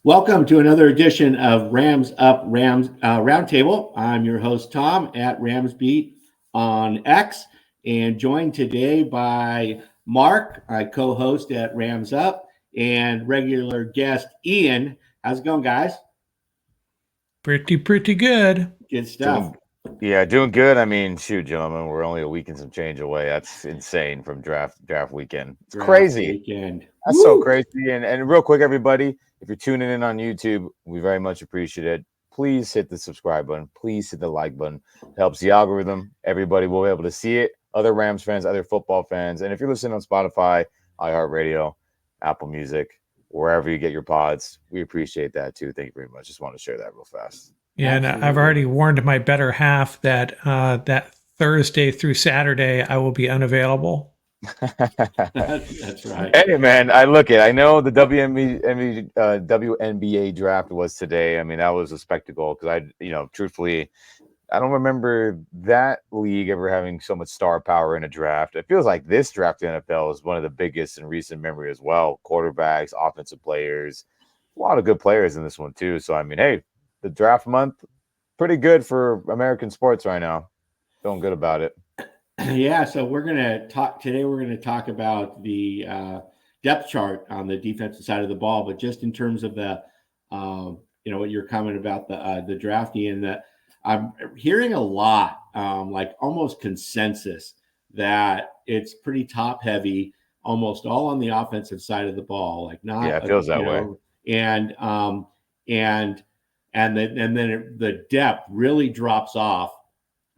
Welcome to another edition of Rams Up Rams Roundtable. I'm your host, Tom, at Ramsbeat on X, and joined today by Mark, I co-host at Rams Up, and regular guest, Ian. How's it going, guys? Pretty good. Good stuff. Doing good. I mean, shoot, gentlemen, we're only a week and some change away. That's insane from draft weekend. It's Draft crazy. weekend. That's so crazy. And real quick, everybody, if you're tuning in on YouTube, we very much appreciate it. Please hit the subscribe button. Please hit the like button. It helps the algorithm. Everybody will be able to see it. Other Rams fans, other football fans. And if you're listening on Spotify, iHeartRadio, Apple Music, wherever you get your pods, we appreciate that too. Thank you very much. Just want to share that real fast. Yeah, and I've already warned my better half that that Thursday through Saturday I will be unavailable. That's right. Hey, man, I know the WNBA draft was today. I mean, that was a spectacle because truthfully, I don't remember that league ever having so much star power in a draft. It feels like this draft in the NFL is one of the biggest in recent memory as well. Quarterbacks, offensive players, a lot of good players in this one too. So, I mean, hey, the draft month, pretty good for American sports right now. Feeling good about it. Yeah, so we're going to talk today. We're going to talk about the depth chart on the defensive side of the ball, but just in terms of the, what you're commenting about the drafting, and that I'm hearing a lot, like almost consensus, that it's pretty top heavy, almost all on the offensive side of the ball. Like not, it feels that way. And then the depth really drops off.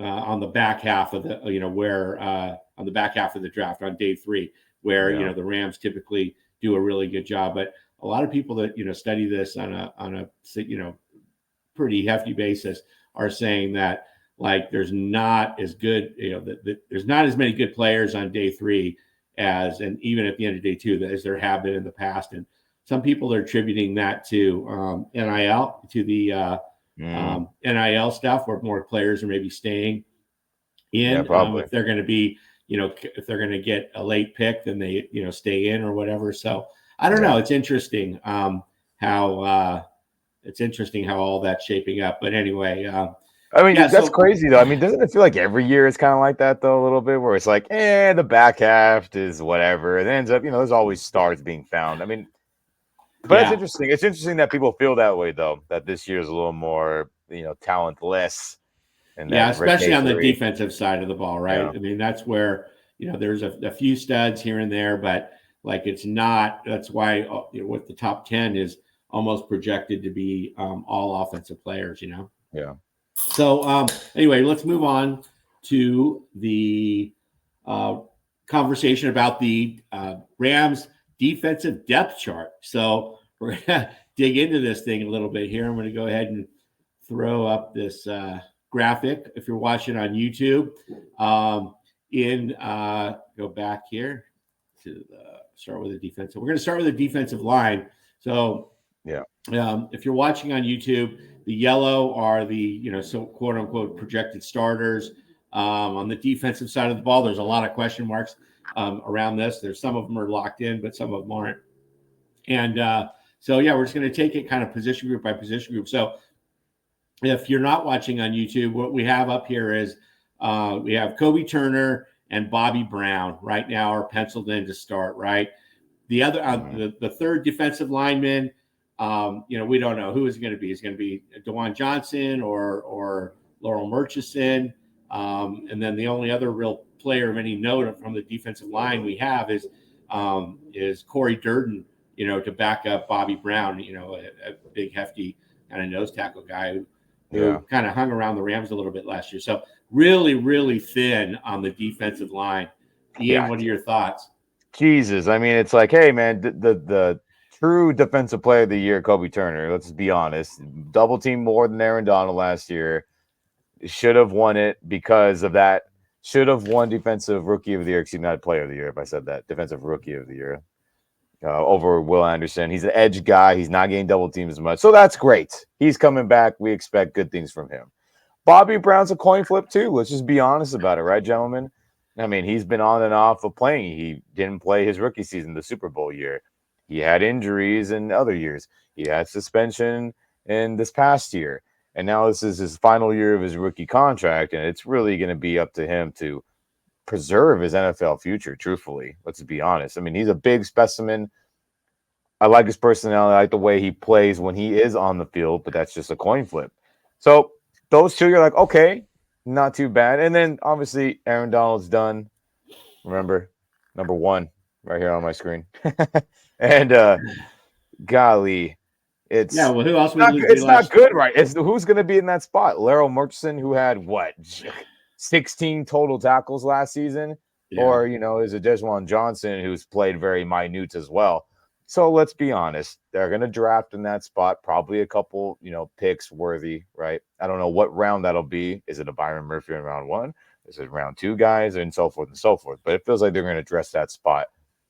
On the back half of the, on the back half of the draft on day 3, where, the Rams typically do a really good job. But a lot of people that, study this on a pretty hefty basis are saying that, like, there's not as good, there's not as many good players on day 3 and even at the end of day 2 as there have been in the past. And some people are attributing that to NIL, to the NIL stuff, where more players are maybe staying in. If they're going to be, if they're going to get a late pick, then they, stay in or whatever. So I don't know. It's interesting how all that's shaping up. But anyway, that's crazy though. I mean, doesn't it feel like every year it's kind of like that though, a little bit, where it's like, the back half is whatever. It ends up, there's always stars being found. I mean, but it's interesting. It's interesting that people feel that way, though, that this year is a little more, talentless. And especially on the defensive side of the ball, right? Yeah. I mean, that's where, there's a few studs here and there, but like it's not. That's why what the top 10 is almost projected to be all offensive players, Yeah. So anyway, let's move on to the conversation about the Rams defensive depth chart. So we're going to dig into this thing a little bit here. I'm going to go ahead and throw up this graphic. If you're watching on YouTube, go back here to start with the defensive. We're going to start with the defensive line. So if you're watching on YouTube, the yellow are the, so quote unquote projected starters. On the defensive side of the ball, there's a lot of question marks around this. There's some of them are locked in, but some of them aren't. And we're just going to take it kind of position group by position group. So if you're not watching on YouTube, what we have up here is we have Kobe Turner and Bobby Brown right now are penciled in to start, right? The other, the third defensive lineman, we don't know who is going to be. It's going to be DeJuan Johnson or Laurel Murchison. And then the only other real player of any note from the defensive line we have is Corey Durden, to back up Bobby Brown, a big hefty kind of nose tackle guy who kind of hung around the Rams a little bit last year. So really, really thin on the defensive line. Ian, what are your thoughts? Jesus. I mean, it's like, hey, man, the true defensive player of the year, Kobe Turner, let's be honest, double team more than Aaron Donald last year. Should have won it because of that. Should have won defensive rookie of the year. Excuse me, not player of the year, if I said that. Defensive rookie of the year over Will Anderson. He's an edge guy. He's not getting double teamed as much. So that's great. He's coming back. We expect good things from him. Bobby Brown's a coin flip too. Let's just be honest about it, right, gentlemen? I mean, he's been on and off of playing. He didn't play his rookie season, the Super Bowl year. He had injuries in other years. He had suspension in this past year. And now this is his final year of his rookie contract, and it's really going to be up to him to preserve his NFL future, truthfully. Let's be honest. I mean, he's a big specimen. I like his personality. I like the way he plays when he is on the field, but that's just a coin flip. So those two, you're like, okay, not too bad. And then obviously Aaron Donald's done. Remember, number 1 right here on my screen. And golly, it's well, who else it's not good, right? It's who's going to be in that spot? Laryl Murchison, who had what 16 total tackles last season, or is it Desjuan Johnson, who's played very minute as well? So let's be honest, they're going to draft in that spot, probably a couple, picks worthy, right? I don't know what round that'll be. Is it a Byron Murphy in round 1? Is it round 2 guys, and so forth and so forth? But it feels like they're going to address that spot.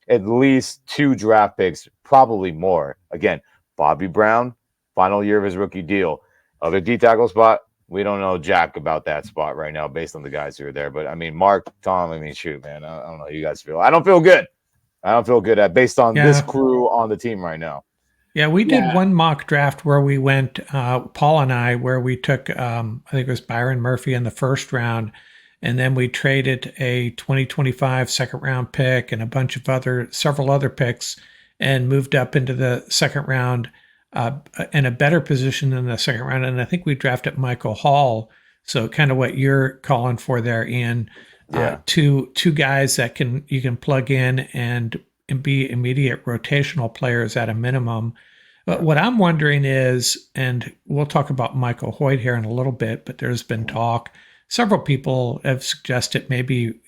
At least 2 draft picks, probably more. Again, Bobby Brown, final year of his rookie deal. Other D tackle spot, we don't know jack about that spot right now based on the guys who are there. But, I mean, Mark, Tom, shoot, man. I don't know how you guys feel. I don't feel good. Based on this crew on the team right now. Yeah, we did one mock draft where we went, Paul and I, where we took, I think it was Byron Murphy in the first round. And then we traded a 2025 second round pick and several other picks and moved up into the second round in a better position than the second round. And I think we drafted Michael Hall. So kind of what you're calling for there, Ian. Two guys that you can plug in and be immediate rotational players at a minimum. But what I'm wondering is, and we'll talk about Michael Hoyt here in a little bit, but there's been talk. Several people have suggested maybe,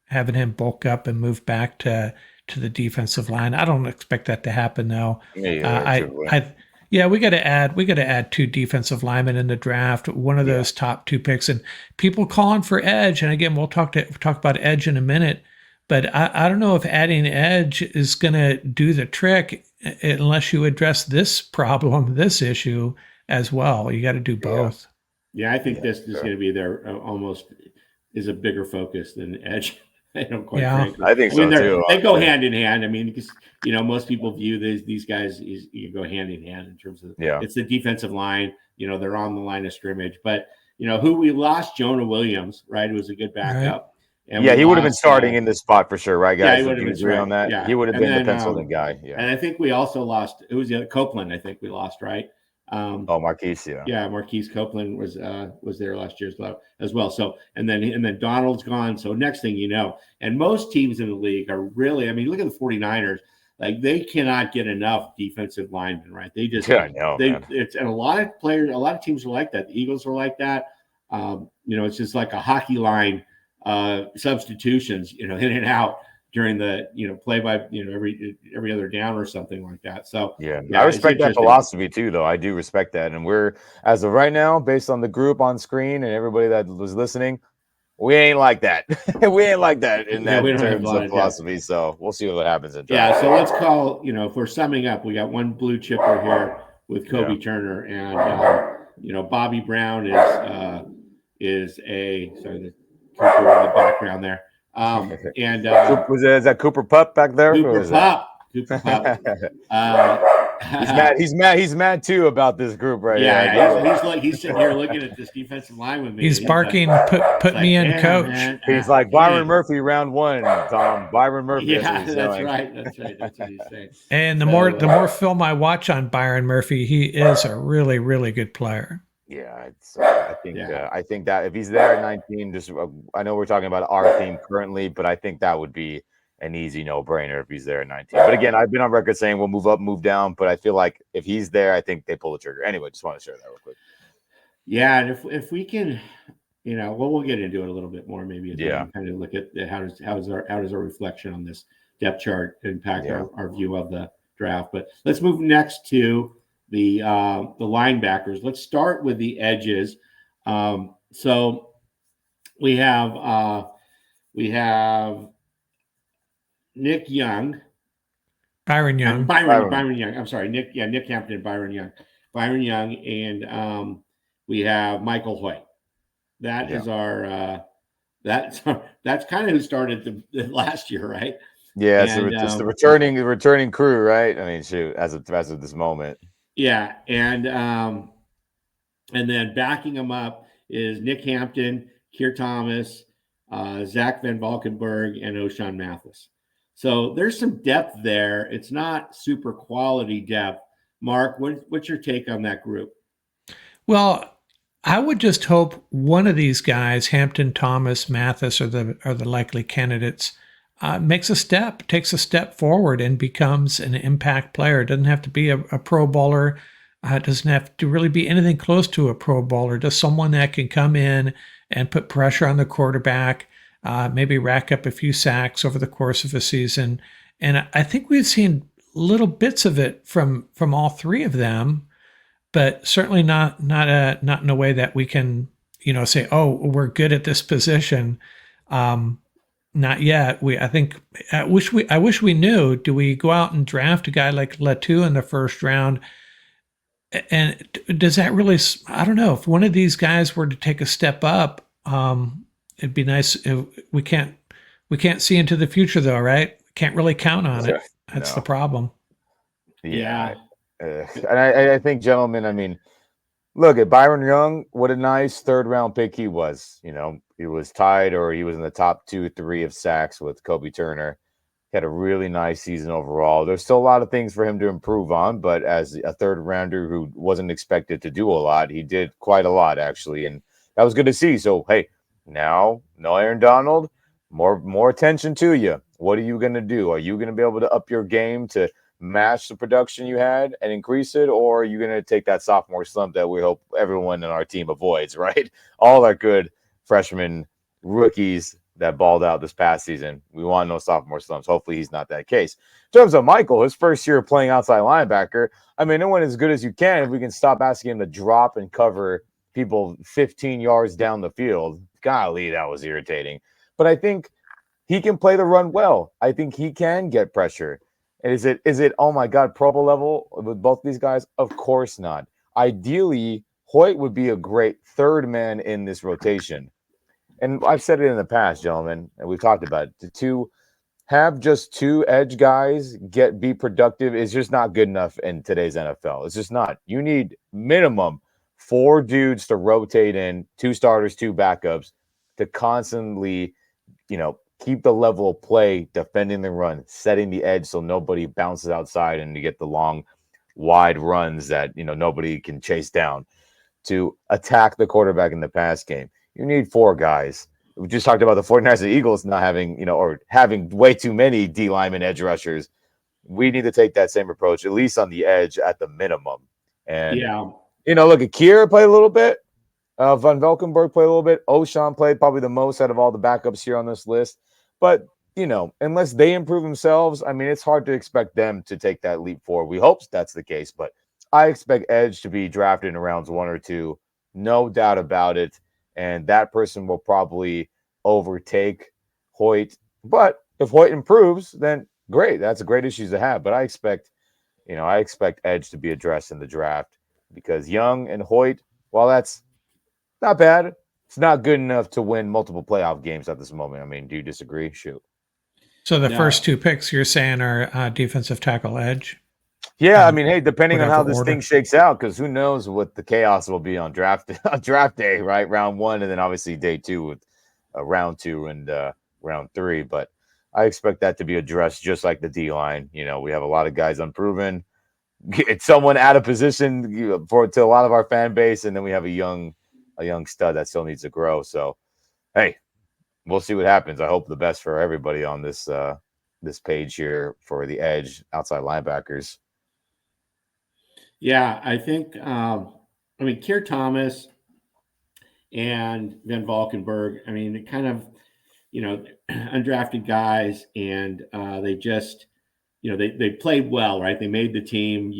having him bulk up and move back to the defensive line. I don't expect that to happen though. We got to add 2 defensive linemen in the draft. One of those top 2 picks, and people calling for edge. And again, we'll talk about edge in a minute. But I don't know if adding edge is going to do the trick unless you address this problem, this issue as well. You got to do both. Yeah, I think this is going to be almost is a bigger focus than edge. Quite frankly. I think so too. They go hand in hand. I mean, because most people view these guys you go hand in hand in terms of it's the defensive line. They're on the line of scrimmage, but who we lost, Jonah Williams, right? Who was a good backup. Right. And he would have been starting in this spot for sure, right, guys? Yeah, he would have been on that. Yeah. He would have been the penciled in guy. Yeah. And I think we also lost. It was Copeland. I think we lost, right? Marquise, Marquise Copeland was there last year as well. So and then Donald's gone. So next thing you know, and most teams in the league are really, look at the 49ers, like they cannot get enough defensive linemen, right? They just I know, man. And a lot of teams are like that. The Eagles are like that. It's just like a hockey line substitutions, in and out during the play by every other down or something like that. So I respect that philosophy too, though. I do respect that, and we're, as of right now, based on the group on screen and everybody that was listening, we ain't like that. We ain't like that in that terms of philosophy. So we'll see what happens in draft. So let's call, if we're summing up, we got one blue chipper here with Kobe Turner, and Bobby Brown is a the Cooper in the background there. Is that Cooper Pup back there? Cooper Pup. He's mad too about this group right here. Yeah, he's sitting here looking at this defensive line with me. He's barking, put me in, coach. Man. He's like Byron Murphy, round 1, Tom. Byron Murphy. Yeah, that's right. That's what he's saying. And the more film I watch on Byron Murphy, he is a really, really good player. Yeah, I think that if he's there at 19, just I know we're talking about our team currently, but I think that would be an easy no-brainer if he's there at 19. But again, I've been on record saying we'll move up, move down, but I feel like if he's there, I think they pull the trigger. Anyway, just want to share that real quick. Yeah, and if we can, we'll get into it a little bit more maybe. Kind of look at how does our reflection on this depth chart impact our view of the draft. But let's move next to the linebackers. Let's start with the edges. So we have Nick Young, Byron Young, Byron Young. I'm sorry, Nick Hampton, and Byron Young, and we have Michael Hoyt. That is our that's kind of who started the last year, right? Yeah, and it's the returning crew, right? I mean, shoot, as of this moment. Yeah, and then backing him up is Nick Hampton, Keir Thomas, Zach Van Valkenburg, and O'Shawn Mathis. So there's some depth there. It's not super quality depth. Mark, what's your take on that group? Well, I would just hope one of these guys, Hampton, Thomas, Mathis, are the likely candidates. Takes a step forward, and becomes an impact player. It doesn't have to be a Pro Bowler. It doesn't have to really be anything close to a Pro Bowler. Just someone that can come in and put pressure on the quarterback, maybe rack up a few sacks over the course of a season. And I think we've seen little bits of it from all three of them, but certainly not in a way that we can say, oh, we're good at this position. Not yet. I wish we knew. Do we go out and draft a guy like Latu in the first round? And does that really? I don't know. If one of these guys were to take a step up, it'd be nice. We can't see into the future, though, right? Can't really count on it. That's the problem. Yeah. And I think, gentlemen, I mean, look at Byron Young. What a nice third-round pick he was. He was tied, or he was in the top 2-3 of sacks with Kobe Turner. He had a really nice season overall. There's still a lot of things for him to improve on, but as a third rounder who wasn't expected to do a lot, he did quite a lot, actually, and that was good to see. So, hey, now, no Aaron Donald, more attention to you. What are you going to do? Are you going to be able to up your game to match the production you had and increase it, or are you going to take that sophomore slump that we hope everyone in our team avoids, right? All our good freshmen, rookies that balled out this past season. We want no sophomore slumps. Hopefully he's not that case. In terms of Michael, his first year playing outside linebacker, I mean, no one as good as you can if we can stop asking him to drop and cover people 15 yards down the field. Golly, that was irritating. But I think he can play the run well. I think he can get pressure. And is it, oh my God, Pro Bowl level with both these guys? Of course not. Ideally, Hoyt would be a great third man in this rotation. And I've said it in the past, gentlemen, and we've talked about it. To have just two edge guys be productive is just not good enough in today's NFL. It's just not. You need minimum 4 dudes to rotate in, 2 starters, 2 backups, to constantly, keep the level of play, defending the run, setting the edge so nobody bounces outside and you get the long, wide runs that, nobody can chase down, to attack the quarterback in the pass game. You need 4 guys. We just talked about the 49ers and Eagles not having, or having way too many D lineman edge rushers. We need to take that same approach, at least on the edge at the minimum. And, look at Kier play a little bit. Van Valkenburg played a little bit. O'Shawn played probably the most out of all the backups here on this list. But, unless they improve themselves, I mean, it's hard to expect them to take that leap forward. We hope that's the case. But I expect edge to be drafted in rounds 1 or 2. No doubt about it. And that person will probably overtake Hoyt. But if Hoyt improves, then great. That's a great issue to have. But I expect edge to be addressed in the draft, because Young and Hoyt, while that's not bad, it's not good enough to win multiple playoff games at this moment. I mean, do you disagree? Shoot. So the first 2 picks you're saying are defensive tackle edge? Yeah, I mean, hey, depending on how this order thing shakes out, because who knows what the chaos will be on draft day, right? Round 1, and then obviously day 2 with round 2 and round 3. But I expect that to be addressed just like the D line. We have a lot of guys unproven. It's someone out of position to a lot of our fan base, and then we have a young stud that still needs to grow. So, hey, we'll see what happens. I hope the best for everybody on this page here for the edge outside linebackers. Yeah, I think, Keir Thomas and Van Valkenburg, I mean, kind of, undrafted guys, and they just, they played well, right? They made the team,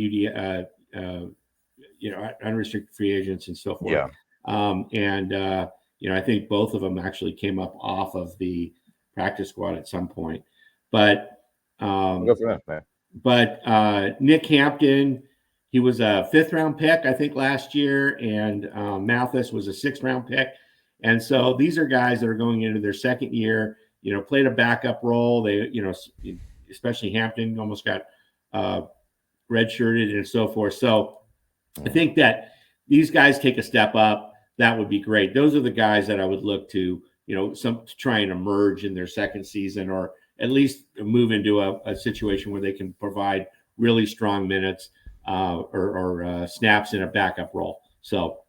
unrestricted free agents and so forth. Yeah. I think both of them actually came up off of the practice squad at some point. But Go for that, man. But Nick Hampton, he was a 5th round pick, I think, last year, and Mathis was a 6th round pick. And so these are guys that are going into their second year, played a backup role. They, especially Hampton almost got redshirted and so forth. So I think that these guys take a step up. That would be great. Those are the guys that I would look to, to try and emerge in their second season, or at least move into a situation where they can provide really strong minutes or snaps in a backup role. So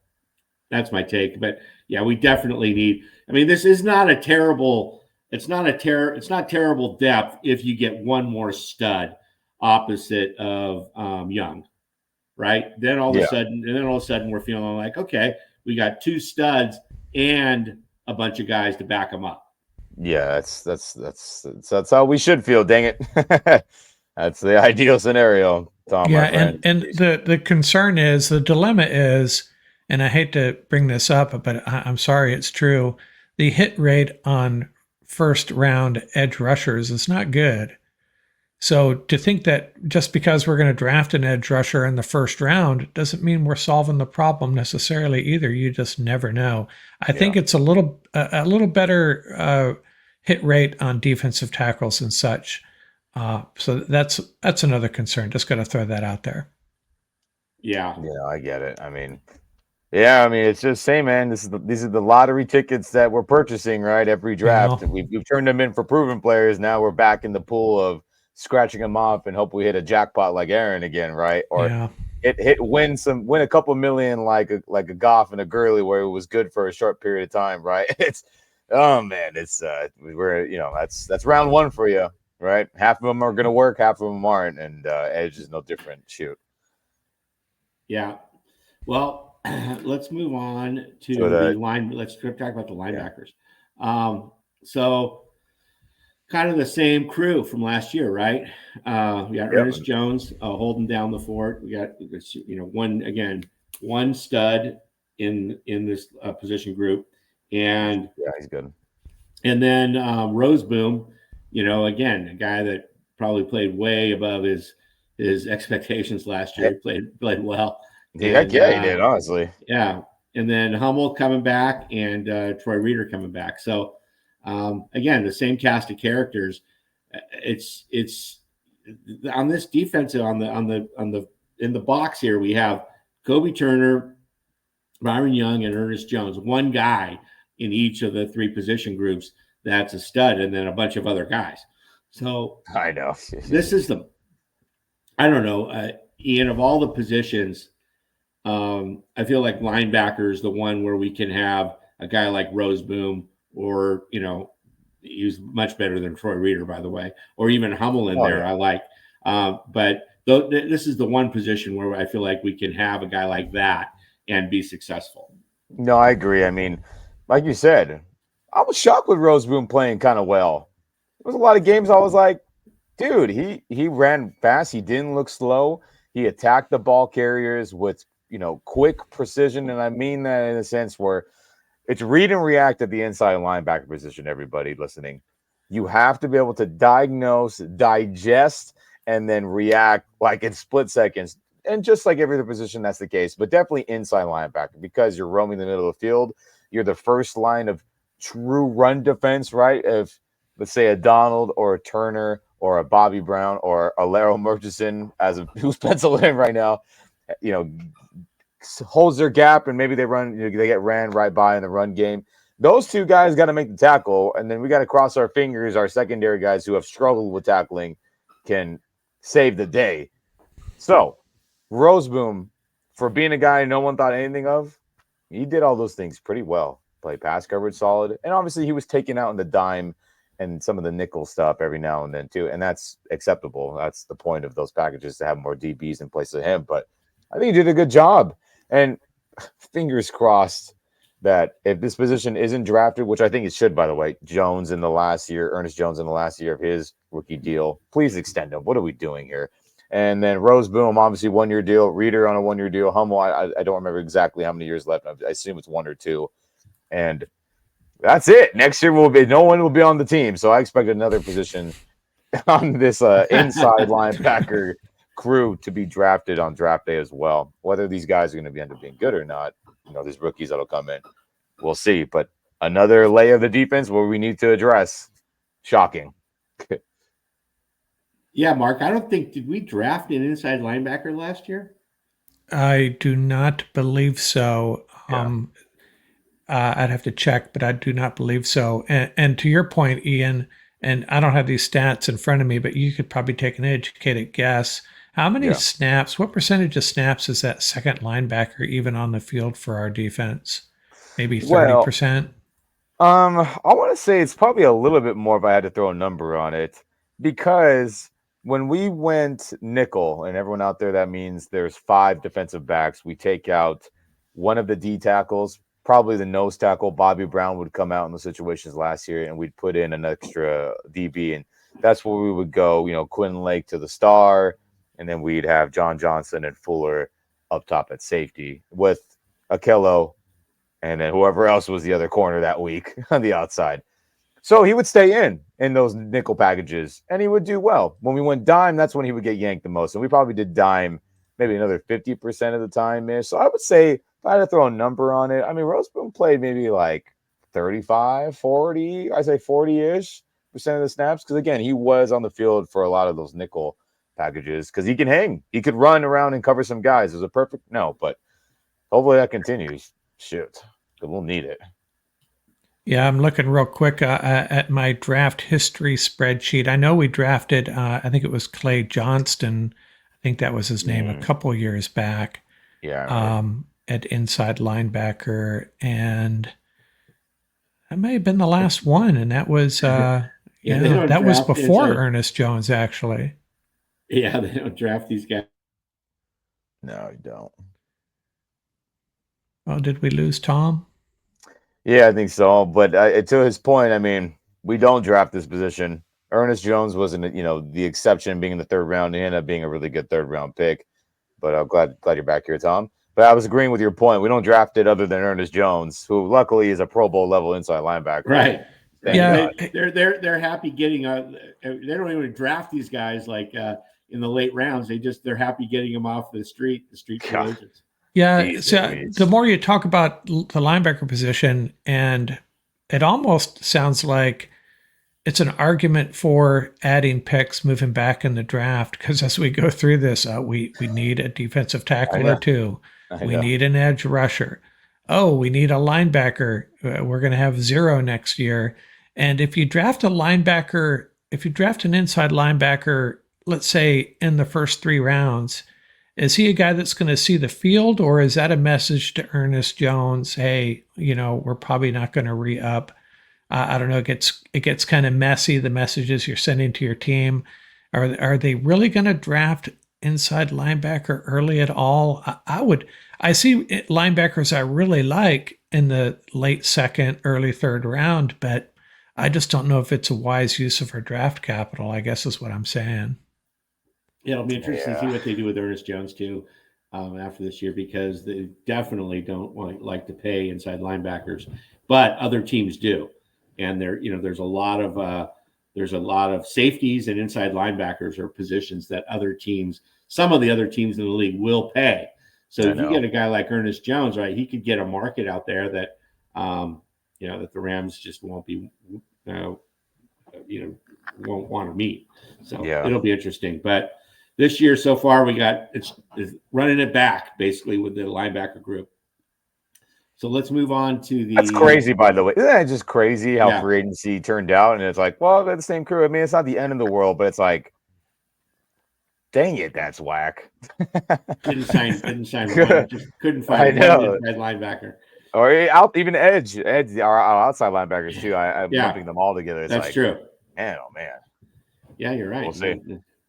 that's my take. But yeah, we definitely need. I mean, this is not a terrible. It's not terrible depth if you get one more stud opposite of Young, right? Then all of a sudden we're feeling like, okay, we got two studs and a bunch of guys to back them up. Yeah, that's how we should feel. Dang it, that's the ideal scenario, Tom. Yeah, my friend. and the concern is, the dilemma is, and I hate to bring this up, but I'm sorry, it's true. The hit rate on first round edge rushers is not good. So to think that just because we're going to draft an edge rusher in the first round doesn't mean we're solving the problem necessarily either. You just never know. I think it's a little better hit rate on defensive tackles and such. So that's another concern. Just got to throw that out there. Yeah, I get it. I mean, it's just same, man. These are the lottery tickets that we're purchasing, right? Every draft, we've turned them in for proven players. Now we're back in the pool of scratching them off and hope we hit a jackpot like Aaron again, right? Or win a couple million like a Goff and a Gurley, where it was good for a short period of time, right? It's that's round one for you, right? Half of them are gonna work, half of them aren't, and edge is no different. Shoot. Yeah. Well, let's move on to the line. Let's talk about the linebackers. So kind of the same crew from last year, right? We got Ernest Jones holding down the fort. We got one stud in this position group, and he's good. And then Roseboom, again, a guy that probably played way above his expectations last year. He played well. He did, honestly. Yeah. And then Hummel coming back and Troy Reeder coming back. So again, the same cast of characters. It's on this defensive in the box here, we have Kobe Turner, Byron Young, and Ernest Jones. One guy in each of the three position groups that's a stud, and then a bunch of other guys. So I know this is I don't know, Ian, of all the positions, I feel like linebacker is the one where we can have a guy like Roseboom, or he's much better than Troy Reeder, by the way, or even Hummel in there. I like, but this is the one position where I feel like we can have a guy like that and be successful. No, I agree. I mean, like you said, I was shocked with Roseboom playing kind of well. There was a lot of games I was like, dude, he ran fast. He didn't look slow. He attacked the ball carriers with, quick precision. And I mean that in a sense where it's read and react at the inside linebacker position, everybody listening. You have to be able to diagnose, digest, and then react like in split seconds. And just like every other position, that's the case. But definitely inside linebacker, because you're roaming the middle of the field. You're the first line of true run defense, right? If, let's say, a Donald or a Turner or a Bobby Brown or a Larry Murchison, who's penciled in right now, holds their gap and maybe they run, they get ran right by in the run game. Those two guys got to make the tackle, and then we got to cross our fingers our secondary guys who have struggled with tackling can save the day. So, Roseboom, for being a guy no one thought anything of, he did all those things pretty well. Played pass coverage solid, and obviously he was taken out in the dime and some of the nickel stuff every now and then too, and that's acceptable. That's the point of those packages, to have more DBs in place of him. But I think he did a good job, and fingers crossed that if this position isn't drafted, which I think it should, by the way, Ernest Jones in the last year of his rookie deal, please extend him. What are we doing here? And then Roseboom, obviously 1 year deal. Reeder on a 1 year deal. Hummel, I don't remember exactly how many years left. I assume it's 1 or 2. And that's it. Next year no one will be on the team. So I expect another position on this inside linebacker crew to be drafted on draft day as well. Whether these guys are going to end up being good or not, these rookies that'll come in, we'll see. But another layer of the defense where we need to address. Shocking. Yeah, Mark, I don't think, did we draft an inside linebacker last year? I do not believe so. Yeah. I'd have to check, but I do not believe so. And to your point, Ian, and I don't have these stats in front of me, but you could probably take an educated guess. How many snaps, what percentage of snaps is that second linebacker even on the field for our defense? Maybe 30%? I want to say it's probably a little bit more if I had to throw a number on it, because when we went nickel, and everyone out there, that means there's 5 defensive backs. We take out one of the D tackles, probably the nose tackle. Bobby Brown would come out in the situations last year, and we'd put in an extra DB, and that's where we would go. Quinn Lake to the star, and then we'd have John Johnson and Fuller up top at safety with Akello, and then whoever else was the other corner that week on the outside. So he would stay in those nickel packages, and he would do well. When we went dime, that's when he would get yanked the most. And we probably did dime maybe another 50% of the time. So I would say, if I had to throw a number on it, I mean, Roseboom played maybe like 35, 40, I say 40-ish percent of the snaps. Because, again, he was on the field for a lot of those nickel packages because he can hang. He could run around and cover some guys. It was a perfect no, but hopefully that continues. Shoot, we'll need it. Yeah, I'm looking real quick at my draft history spreadsheet. I know we drafted, I think it was Clay Johnston. I think that was his name, a couple years back. Yeah. At inside linebacker, and that may have been the last one, and that was that was before Ernest Jones, actually. Yeah, they don't draft these guys. No, you don't. Well, did we lose Tom? Yeah, I think so. But to his point, I mean, we don't draft this position. Ernest Jones wasn't, the exception, being in the 3rd round. He ended up being a really good 3rd round pick. But I'm glad you're back here, Tom. But I was agreeing with your point. We don't draft it other than Ernest Jones, who luckily is a Pro Bowl level inside linebacker. Right. Yeah. They're happy getting they don't even draft these guys like in the late rounds. They're happy getting them off the street free agents. Yeah. So the more you talk about the linebacker position, and it almost sounds like it's an argument for adding picks, moving back in the draft. Because as we go through this, we need a defensive tackle or two. We need an edge rusher. Oh, we need a linebacker. We're going to have 0 next year. And if you draft a linebacker, if you draft an inside linebacker, let's say in the first 3 rounds, is he a guy that's going to see the field, or is that a message to Ernest Jones? Hey, we're probably not going to re-up. I don't know. It gets kind of messy. The messages you're sending to your team, are they really going to draft inside linebacker early at all? I see linebackers I really like in the late 2nd, early 3rd round, but I just don't know if it's a wise use of our draft capital, I guess is what I'm saying. Yeah, it'll be interesting to see what they do with Ernest Jones too after this year, because they definitely don't like to pay inside linebackers, but other teams do, and there's a lot of safeties and inside linebackers are positions that some of the other teams in the league will pay. So if you get a guy like Ernest Jones, right, he could get a market out there that that the Rams just won't want to meet. So it'll be interesting, but. This year so far, it's running it back basically with the linebacker group. So let's move on to That's crazy, by the way. Isn't that just crazy how free agency turned out? And it's like, well, they're the same crew. I mean, it's not the end of the world, but it's like, dang it, that's whack. Didn't sign one. Just couldn't find one inside linebacker. Or even edge, our outside linebackers too. I'm lumping them all together. It's that's true. Man, oh man. Yeah, you're right. We'll see.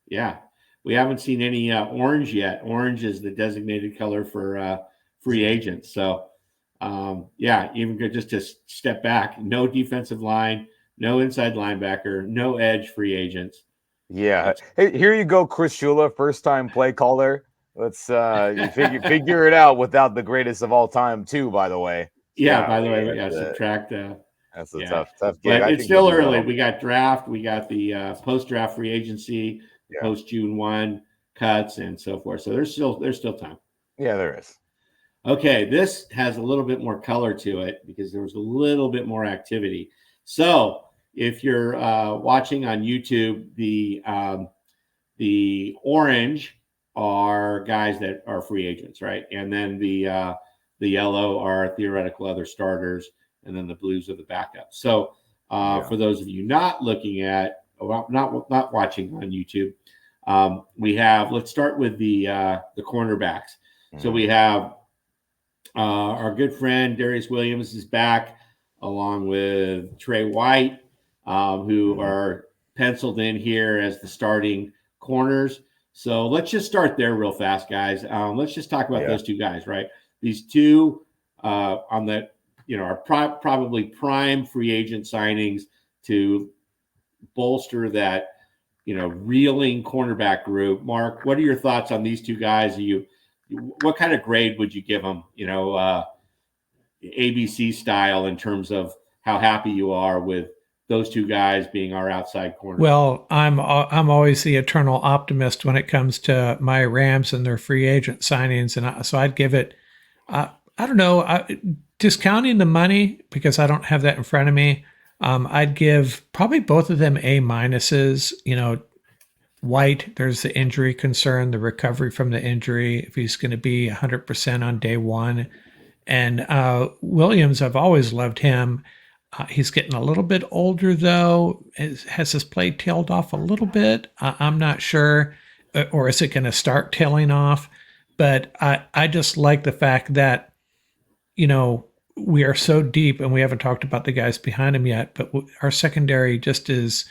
Yeah. We haven't seen any orange yet. Orange is the designated color for free agents. So, even good just to step back. No defensive line, no inside linebacker, no edge free agents. Yeah. Hey, here you go, Chris Shula, first-time play caller. Let's figure it out without the greatest of all time, too, by the way. Yeah, by the way, subtract. That's a tough gig. But it's still early. We got draft. We got the post-draft free agency. Post June 1 cuts and so forth. So there's still time. Yeah, there is. Okay, this has a little bit more color to it because there was a little bit more activity. So if you're watching on YouTube, the The orange are guys that are free agents, right? And then the yellow are theoretical other starters, and then the blues are the backups. So for those of you not looking at, not watching on YouTube, we have. Let's start with the cornerbacks. Mm-hmm. So we have our good friend Darius Williams is back, along with Trey White, who are penciled in here as the starting corners. So let's just start there real fast, guys. Let's just talk about those two guys, right? These two on the, are probably prime free agent signings to bolster that, reeling cornerback group. Mark, what are your thoughts on these two guys? What kind of grade would you give them, ABC style, in terms of how happy you are with those two guys being our outside corners? Well, I'm always the eternal optimist when it comes to my Rams and their free agent signings, and so I'd give it. I don't know, discounting the money because I don't have that in front of me. I'd give probably both of them A minuses. White, there's the injury concern, the recovery from the injury, if he's going to be 100% on day one. And Williams, I've always loved him. He's getting a little bit older, though. Has his play tailed off a little bit? I'm not sure. Or is it going to start tailing off? But I just like the fact that, we are so deep, and we haven't talked about the guys behind him yet, but our secondary just is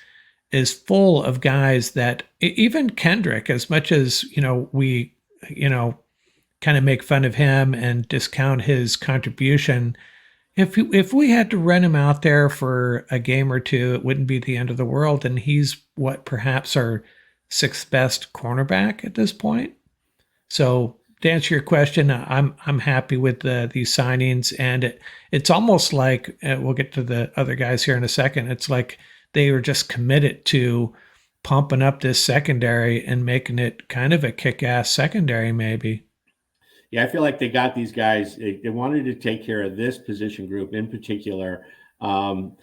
full of guys that, even Kendrick, as much as, we, kind of make fun of him and discount his contribution, if we had to run him out there for a game or two, it wouldn't be the end of the world. And he's perhaps our sixth best cornerback at this point. So to answer your question, I'm happy with these signings, and it's almost like, we'll get to the other guys here in a second. It's like they were just committed to pumping up this secondary and making it kind of a kick-ass secondary, maybe. Yeah, I feel like they got these guys. They wanted to take care of this position group in particular before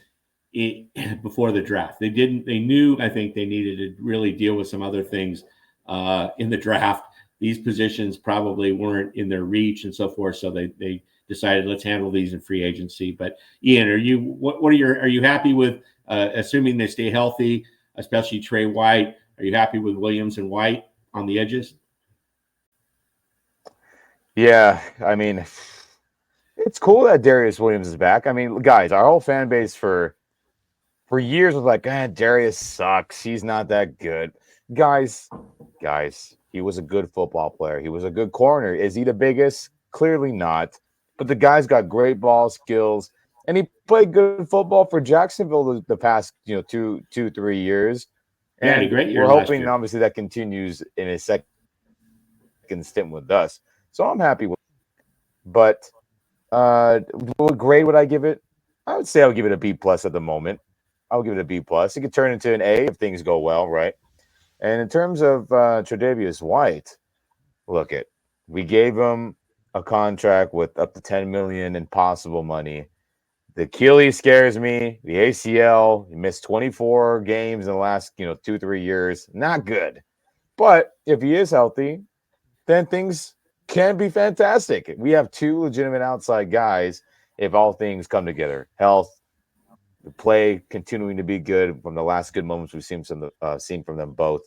the draft. They knew, I think, they needed to really deal with some other things in the draft. These positions probably weren't in their reach and so forth. So they decided, let's handle these in free agency. But Ian, are you happy with, assuming they stay healthy, especially Trey White? Are you happy with Williams and White on the edges? Yeah, I mean, it's cool that Darius Williams is back. I mean, guys, our whole fan base for years was like, Darius sucks. He's not that good. Guys, he was a good football player. He was a good corner. Is he the biggest? Clearly not. But the guy's got great ball skills, and he played good football for Jacksonville the past 2-3 years. And had a great year. We're hoping, obviously, that continues in his second stint with us. So I'm happy with it. But what grade would I give it? I would say I would give it a B+ at the moment. I'll give it a B+. It could turn into an A if things go well, right? And in terms of Tre'Davious White, we gave him a contract with up to $10 million in possible money. The Achilles scares me. The ACL, he missed 24 games in the last 2-3 years. Not good. But if he is healthy, then things can be fantastic. We have two legitimate outside guys if all things come together. Health, the play continuing to be good from the last good moments we've seen from them both.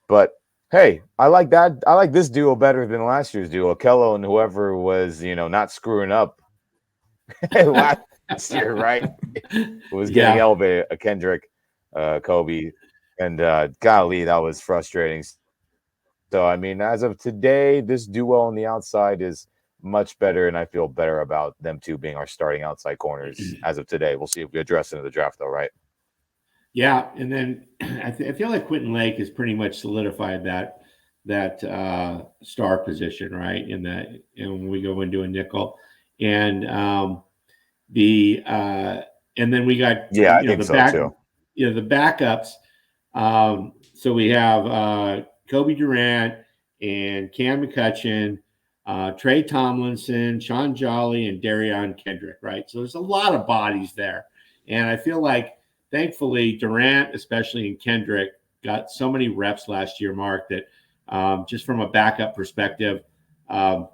But hey, I like that. I like this duo better than last year's duo, Kello and whoever was, not screwing up last year, right? It was getting elevated, Kendrick, Kobe, and golly, that was frustrating. So, I mean, as of today, this duo on the outside is much better, and I feel better about them two being our starting outside corners as of today. We'll see if we address it in the draft, though, right? Yeah, and then I feel like Quentin Lake has pretty much solidified that star position, right? When we go into a nickel, and and then we got I think so too. The backups. So we have Kobe Durant and Cam McCutcheon, Trey Tomlinson, Sean Jolly, and Darion Kendrick, right? So there's a lot of bodies there, and I feel like, thankfully, Durant, especially, and Kendrick got so many reps last year, Mark, that just from a backup perspective, a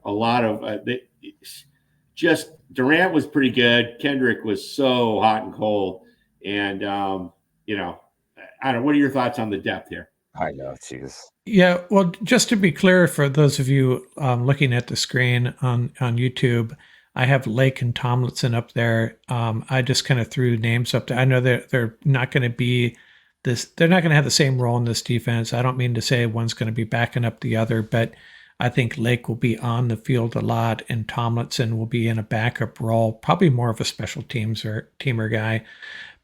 lot of just Durant was pretty good. Kendrick was so hot and cold. And, I don't know. What are your thoughts on the depth here? I know, jeez. Yeah, well, just to be clear for those of you looking at the screen on YouTube, I have Lake and Tomlinson up there. I just kind of threw names up there. I know they're not going to be this. They're not going to have the same role in this defense. I don't mean to say one's going to be backing up the other, but I think Lake will be on the field a lot, and Tomlinson will be in a backup role, probably more of a special teamer guy.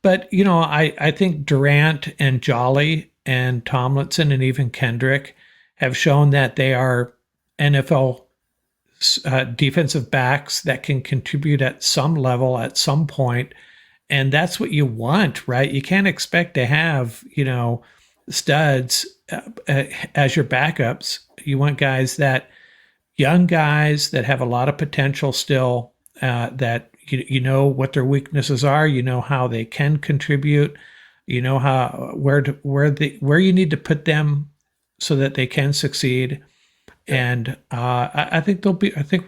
But I think Durant and Jolly and Tomlinson and even Kendrick have shown that they are NFL defensive backs that can contribute at some level at some point. And that's what you want, right? You can't expect to have, studs as your backups. You want young guys that have a lot of potential still, that you know what their weaknesses are, how they can contribute, where you need to put them so that they can succeed. And I think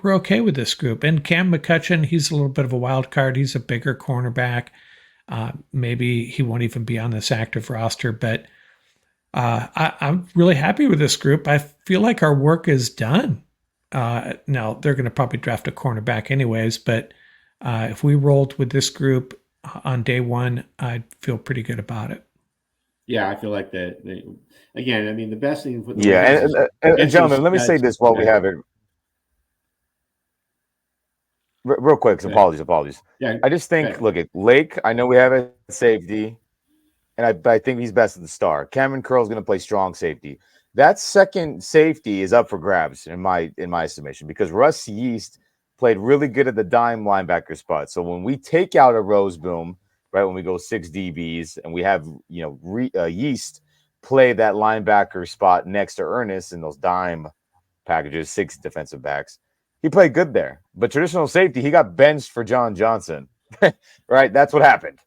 we're okay with this group. And Cam McCutcheon, he's a little bit of a wild card. He's a bigger cornerback. Maybe he won't even be on this active roster, but I'm really happy with this group. I feel like our work is done. Now they're going to probably draft a cornerback anyways, but if we rolled with this group on day one, I'd feel pretty good about it. Yeah, I feel like that. Again, I mean, the best thing. And gentlemen, let me say this while we have it. Real quick, apologies. Yeah, I just think, look at Lake. I know we have a safety, and I think he's best at the star. Cameron Curl's going to play strong safety. That second safety is up for grabs in my estimation, because Russ Yeast played really good at the dime linebacker spot. So when we take out a Roseboom, right, when we go 6 DBs and we have Yeast play that linebacker spot next to Ernest in those dime packages, 6 defensive backs, he played good there. But traditional safety, he got benched for John Johnson, right? That's what happened.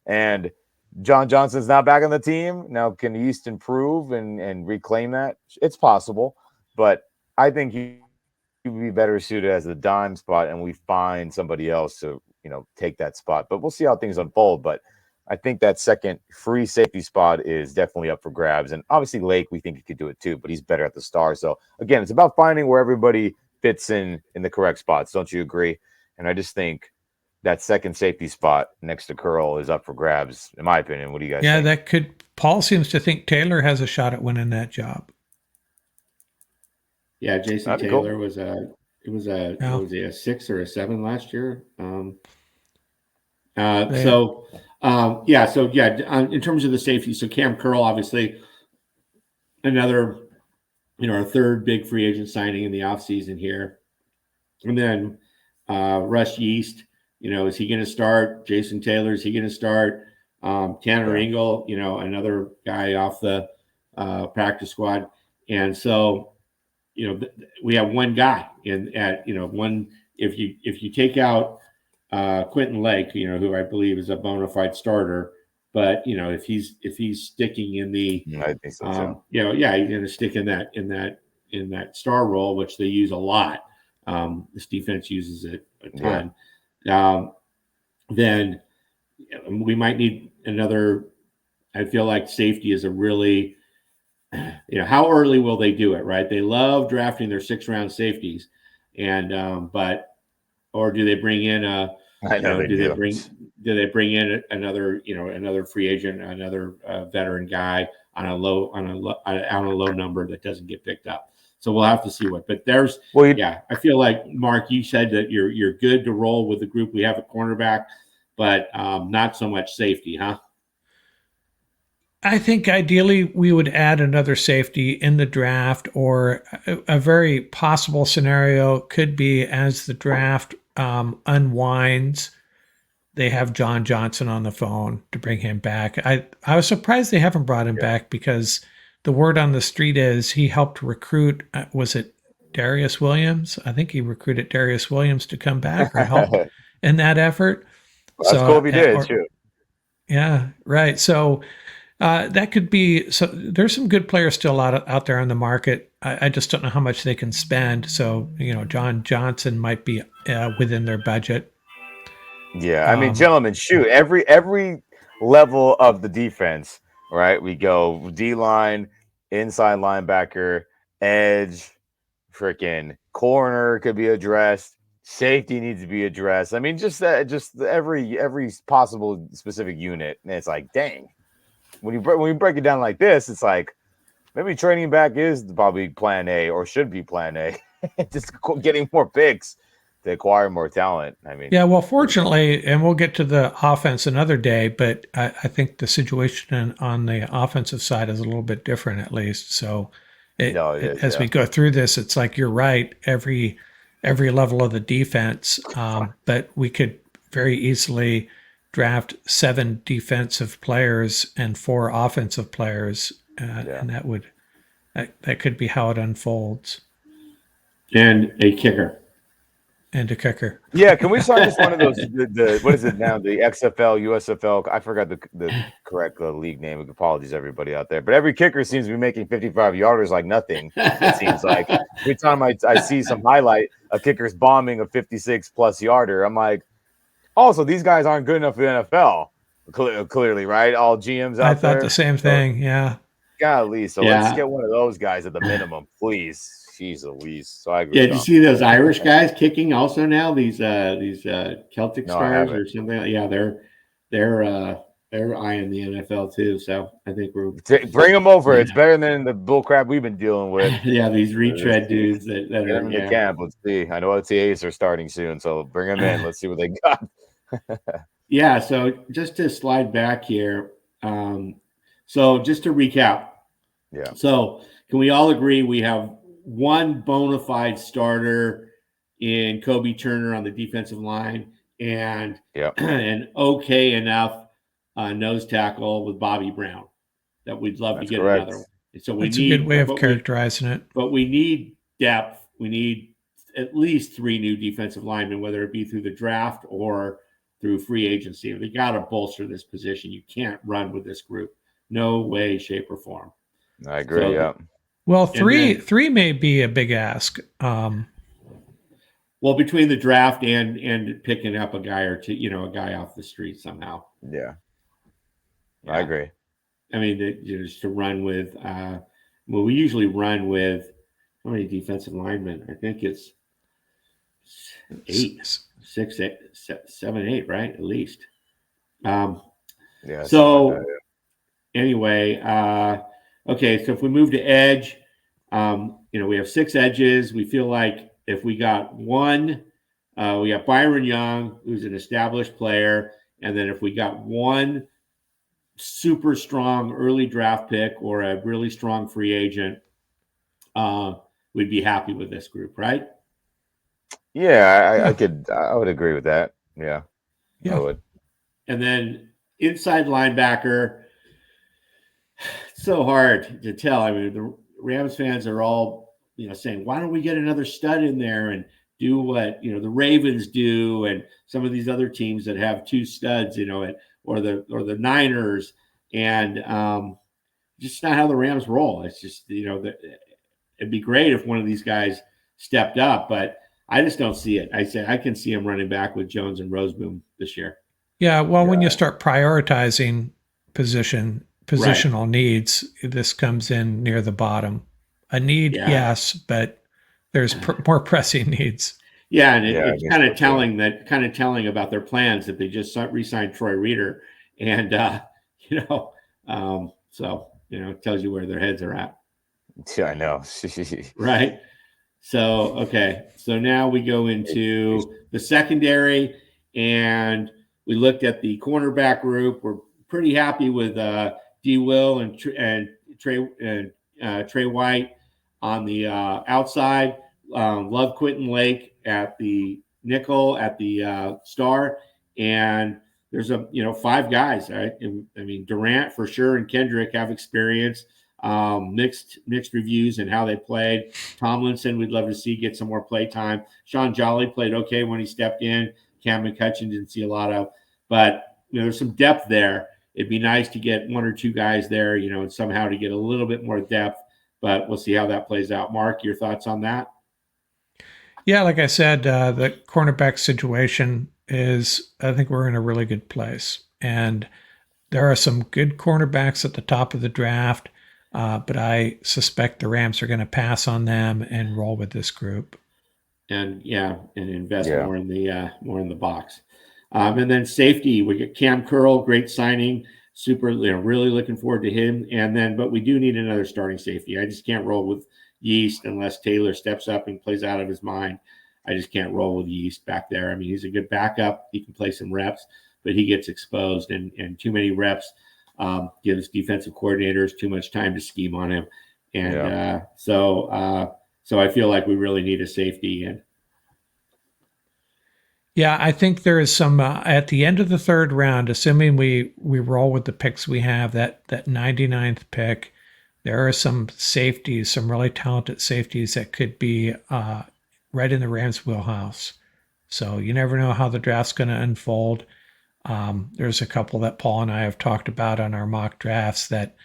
And John Johnson's not back on the team. Now, can Yeast improve and reclaim that? It's possible. But I think he would be better suited as the dime spot, and we find somebody else to take that spot. But we'll see how things unfold. But I think that second free safety spot is definitely up for grabs. And obviously Lake, we think he could do it too, but he's better at the star. So again, it's about finding where everybody fits in the correct spots. Don't you agree? And I just think that second safety spot next to Curl is up for grabs, in my opinion. What do you guys think? That could. Paul seems to think Taylor has a shot at winning that job. Yeah, Jason Taylor was a 6 or a 7 last year. In terms of the safety, so Cam Curl, obviously another, our third big free agent signing in the offseason here. And then Russ Yeast, is he going to start? Jason Taylor, is he going to start? Tanner Engel, another guy off the practice squad. And so, we have one guy if you take out Quentin Lake, who I believe is a bona fide starter, but if he's sticking in the, I think so too. he's going to stick in that star role, which they use a lot. This defense uses it a ton. Then we might need another. I feel like safety is a really, how early will they do it? Right? They love drafting their 6th-round safeties, and or do they bring in a? Do they bring in another free agent, another veteran guy on a low number that doesn't get picked up? So we'll have to see what. But I feel like, Mark, you said that you're good to roll with the group. We have a cornerback, but not so much safety, huh? I think ideally we would add another safety in the draft, or a very possible scenario could be as the draft unwinds, they have John Johnson on the phone to bring him back. I was surprised they haven't brought him back, because the word on the street is he helped recruit, was it Darius Williams? I think he recruited Darius Williams to come back or help in that effort. Well, that's cool if he did too. Yeah, right. So That could be. So there's some good players still out there on the market. I just don't know how much they can spend. So John Johnson might be within their budget. Yeah, I mean, gentlemen, shoot, every level of the defense, right? We go D line, inside linebacker, edge, freaking corner could be addressed. Safety needs to be addressed. I mean, just every possible specific unit. And it's like, dang, when you break it down like this, it's like maybe training back is probably plan A or should be plan A. Just getting more picks to acquire more talent. I mean, yeah, well, fortunately, and we'll get to the offense another day, but I think the situation on the offensive side is a little bit different, at least. So, as we go through this, it's like you're right, every level of the defense, but we could very easily draft 7 defensive players and 4 offensive players, and that could be how it unfolds. And a kicker. And a kicker. Yeah, can we sign just one of those? The what is it now? The XFL, USFL. I forgot the correct league name. Apologies, everybody out there. But every kicker seems to be making 55-yarders like nothing. It seems like every time I see some highlight, a kicker's bombing a 56+ yarder. I'm like, also these guys aren't good enough for the NFL. Clearly, right? All GMs out there. I thought the same thing. Yeah. Golly, so let's get one of those guys at the minimum, please. Jeez Louise. So I agree. Yeah, did you see those Irish guys kicking also now? These Celtic stars or something. Yeah, they're eyeing the NFL too. So I think we're bring them over. Yeah. It's better than the bullcrap we've been dealing with. Yeah, these retread dudes that are in your camp. Let's see. I know OTAs are starting soon, so bring them in. Let's see what they got. Yeah. So just to slide back here. So just to recap. Yeah. So can we all agree we have one bona fide starter in Kobe Turner on the defensive line and an okay enough nose tackle with Bobby Brown that we'd love to get another one. So that's a good way of characterizing it. But we need depth. We need at least 3 new defensive linemen, whether it be through the draft or through free agency. We got to bolster this position. You can't run with this group. No way, shape, or form. I agree. So, well, three may be a big ask. Well, between the draft and picking up a guy or two, a guy off the street somehow. Yeah. I agree. I mean, just to run with. We usually run with how many defensive linemen? I think it's 8, 6, 8, 7, 8, right? At least. Yeah. So anyway, okay. So if we move to edge, we have 6 edges. We feel like if we got one, we got Byron Young, who's an established player. And then if we got one super strong early draft pick or a really strong free agent, we'd be happy with this group, right? Yeah, I would agree with that. Yeah. I would. And then inside linebacker, it's so hard to tell. I mean, the Rams fans are all, saying, why don't we get another stud in there and do what, the Ravens do and some of these other teams that have 2 studs, or the Niners, and just not how the Rams roll. It's just, it'd be great if one of these guys stepped up, but I just don't see it. I can see him running back with Jones and Roseboom this year. Yeah, well, when you start prioritizing positional needs, this comes in near the bottom. A need, yes, but there's more pressing needs. Yeah, and it's kind of telling about their plans that they just re-signed Troy Reeder, and so it tells you where their heads are at. Yeah, I know. Right. So okay, so now we go into the secondary, and we looked at the cornerback group. We're pretty happy with D. Will and Trey White on the outside. Love Quentin Lake at the nickel at the star, and there's 5 guys. Right? I mean, Durant for sure and Kendrick have experience. Mixed reviews and how they played. Tomlinson, we'd love to see get some more play time. Sean Jolly played okay when he stepped in. Cam McCutcheon didn't see a lot of, but there's some depth there. it'd be nice to get one or two guys there, and somehow to get a little bit more depth. But we'll see how that plays out. Mark, your thoughts on that? Yeah, like I said, the cornerback situation is, I think we're in a really good place. And there are some good cornerbacks at the top of the draft, but I suspect the Rams are going to pass on them and roll with this group. And invest more in the box. And then safety, we get Cam Curl, great signing. Super, really looking forward to him. And then, but we do need another starting safety. I just can't roll with Yeast unless Taylor steps up and plays out of his mind. I just can't roll with Yeast back there. I mean, he's a good backup. He can play some reps, but he gets exposed, and too many reps gives defensive coordinators too much time to scheme on him. And so I feel like we really need a safety. And yeah, I think there is some at the end of the third round, assuming we roll with the picks we have, that 99th pick, there are some safeties, some really talented safeties that could be right in the Rams' wheelhouse. So you never know how the draft's going to unfold. There's a couple that Paul and I have talked about on our mock drafts that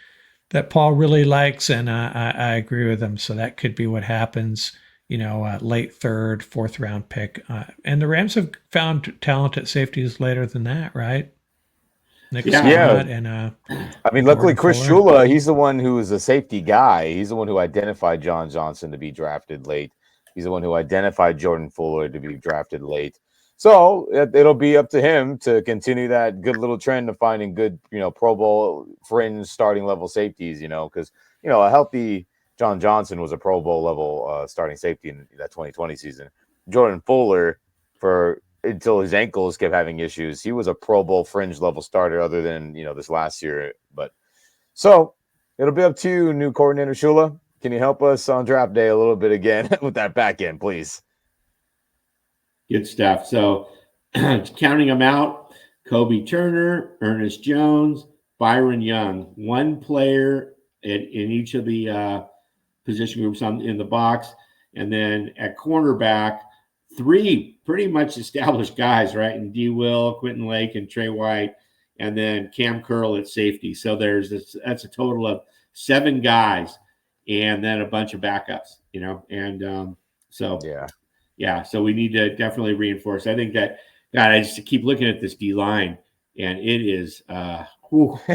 Paul really likes, and I agree with him. So that could be what happens. Late third, fourth round pick. And the Rams have found talented safeties later than that, right? Nick Scott and I mean, luckily Chris Shula, he's the one who is a safety guy. He's the one who identified John Johnson to be drafted late. He's the one who identified Jordan Fuller to be drafted late. So it'll be up to him to continue that good little trend of finding good, Pro Bowl fringe starting level safeties, because, a healthy John Johnson was a Pro Bowl level starting safety in that 2020 season. Jordan Fuller, until his ankles kept having issues, he was a Pro Bowl fringe level starter other than, this last year. But so it'll be up to you, new coordinator Shula. Can you help us on draft day a little bit again with that back end, please? Good stuff. So counting them out, Kobe Turner, Ernest Jones, Byron Young, one player in each of the position groups in the box. And then at cornerback, three pretty much established guys, right? And D. Will, Quentin Lake, and Trey White, and then Cam Curl at safety. So that's a total of 7 guys, and then a bunch of backups, and so so we need to definitely reinforce. I think that, God, I just keep looking at this D line, and it is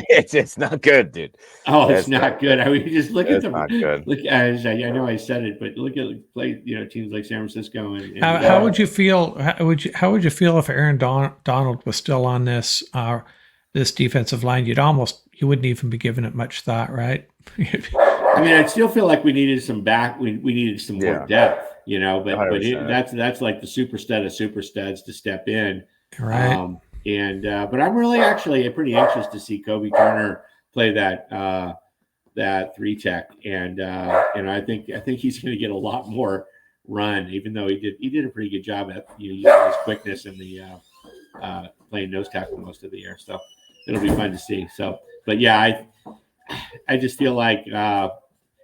it's not good, dude. Oh, it's not good. I mean, just look at the not good. Look, I know I said it, but look at teams like San Francisco and how would you feel? How would you feel if Aaron Donald was still on this defensive line? You wouldn't even be giving it much thought, right? I mean, I still feel like we needed some we needed some more depth, but that's like the super stud of super studs to step in, right? But I'm really actually pretty anxious to see Kobe Turner play that 3-tech, and I think he's going to get a lot more run, even though he did a pretty good job at using his quickness and the playing nose tackle most of the year. So it'll be fun to see. So, but yeah, I just feel like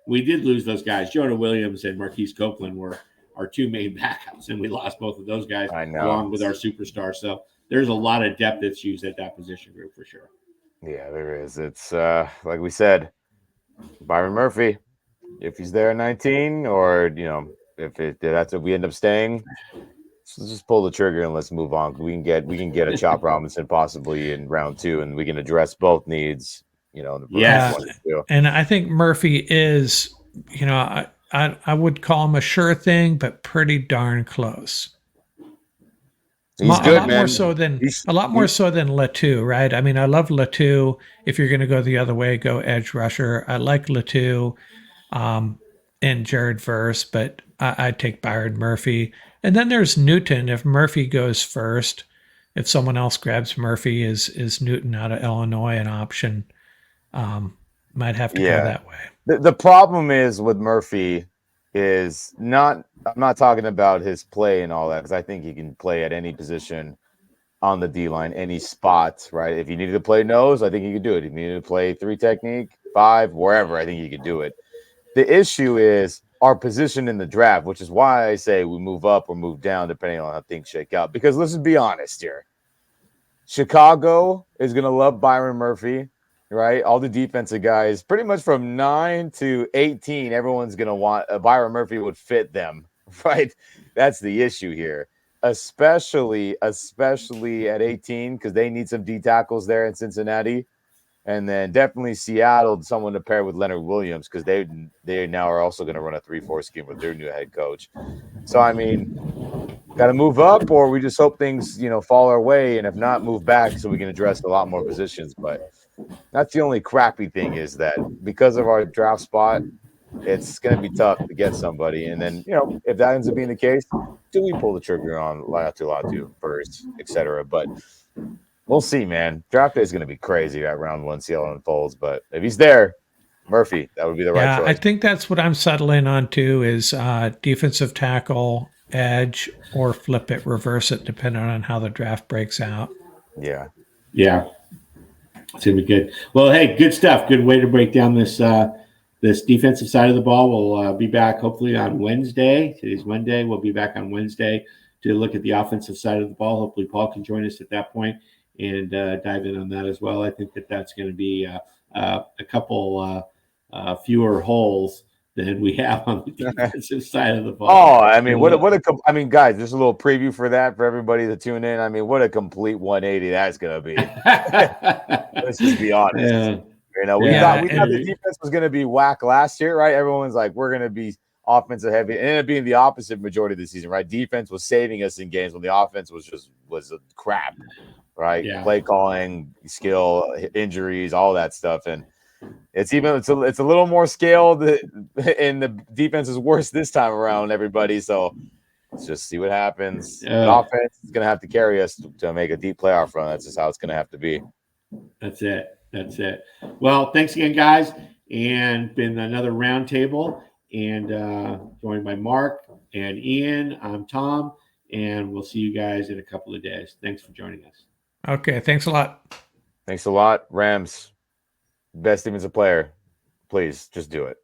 we did lose those guys. Jonah Williams and Marquise Copeland were our 2 main backups, and we lost both of those guys along with our superstar. So there's a lot of depth that's used at that position group for sure. Yeah, there is. It's like we said, Byron Murphy, if he's there at 19, or if we end up staying, let's just pull the trigger and let's move on. We can get a Chop Robinson possibly in round 2, and we can address both needs. And I think Murphy is, I would call him a sure thing, but pretty darn close. He's good, man. A lot more so than Latu, right? I mean, I love Latu. If you're going to go the other way, go edge rusher. I like Latu and Jared Verse, but I'd take Byron Murphy. And then there's Newton. If Murphy goes first, if someone else grabs Murphy, is Newton out of Illinois an option? Might have to go that way. The problem is with Murphy is I'm not talking about his play and all that, because I think he can play at any position on the D line, any spot, right? If you needed to play nose, I think he could do it. If you needed to play 3 technique, 5, wherever, I think he could do it. The issue is our position in the draft, which is why I say we move up or move down depending on how things shake out. Because let's just be honest here. Chicago is going to love Byron Murphy, right? All the defensive guys, pretty much from 9 to 18, everyone's going to want Byron Murphy would fit them, right? That's the issue here, especially at 18, because they need some D tackles there in Cincinnati. And then definitely Seattle, someone to pair with Leonard Williams, because they now are also going to run a 3-4 scheme with their new head coach. So, I mean, got to move up, or we just hope things, fall our way, and if not, move back so we can address a lot more positions. But that's the only crappy thing, is that because of our draft spot, it's going to be tough to get somebody. And then, if that ends up being the case, do we pull the trigger on Latu first, etc.? But we'll see, man. Draft day is going to be crazy at round 1, see how it unfolds. But if he's there, Murphy, that would be the right choice. I think that's what I'm settling on too, is defensive tackle, edge, or flip it, reverse it, depending on how the draft breaks out. Yeah. It's gonna be good. Well, hey, good stuff. Good way to break down this this defensive side of the ball. We'll be back hopefully on Wednesday. Today's Monday. We'll be back on Wednesday to look at the offensive side of the ball. Hopefully Paul can join us at that point and dive in on that as well. I think that's going to be a couple fewer holes than we have on the defensive side of the ball. Oh, I mean, guys, just a little preview for that for everybody to tune in. I mean, what a complete 180 that's going to be. Let's just be honest. Yeah. We thought the defense was going to be whack last year, right? Everyone's like, we're going to be offensive heavy. It ended up being the opposite majority of the season, right? Defense was saving us in games when the offense was a crap, right? Yeah. Play calling, skill, injuries, all that stuff. And it's a little more scaled, and the defense is worse this time around, everybody. So let's just see what happens. The offense is going to have to carry us to make a deep playoff run. That's just how it's going to have to be. That's it. Well, thanks again, guys. And been another roundtable, and joined by Mark and Ian. I'm Tom, and we'll see you guys in a couple of days. Thanks for joining us. Okay. Thanks a lot. Thanks a lot. Rams, best defensive player. Please just do it.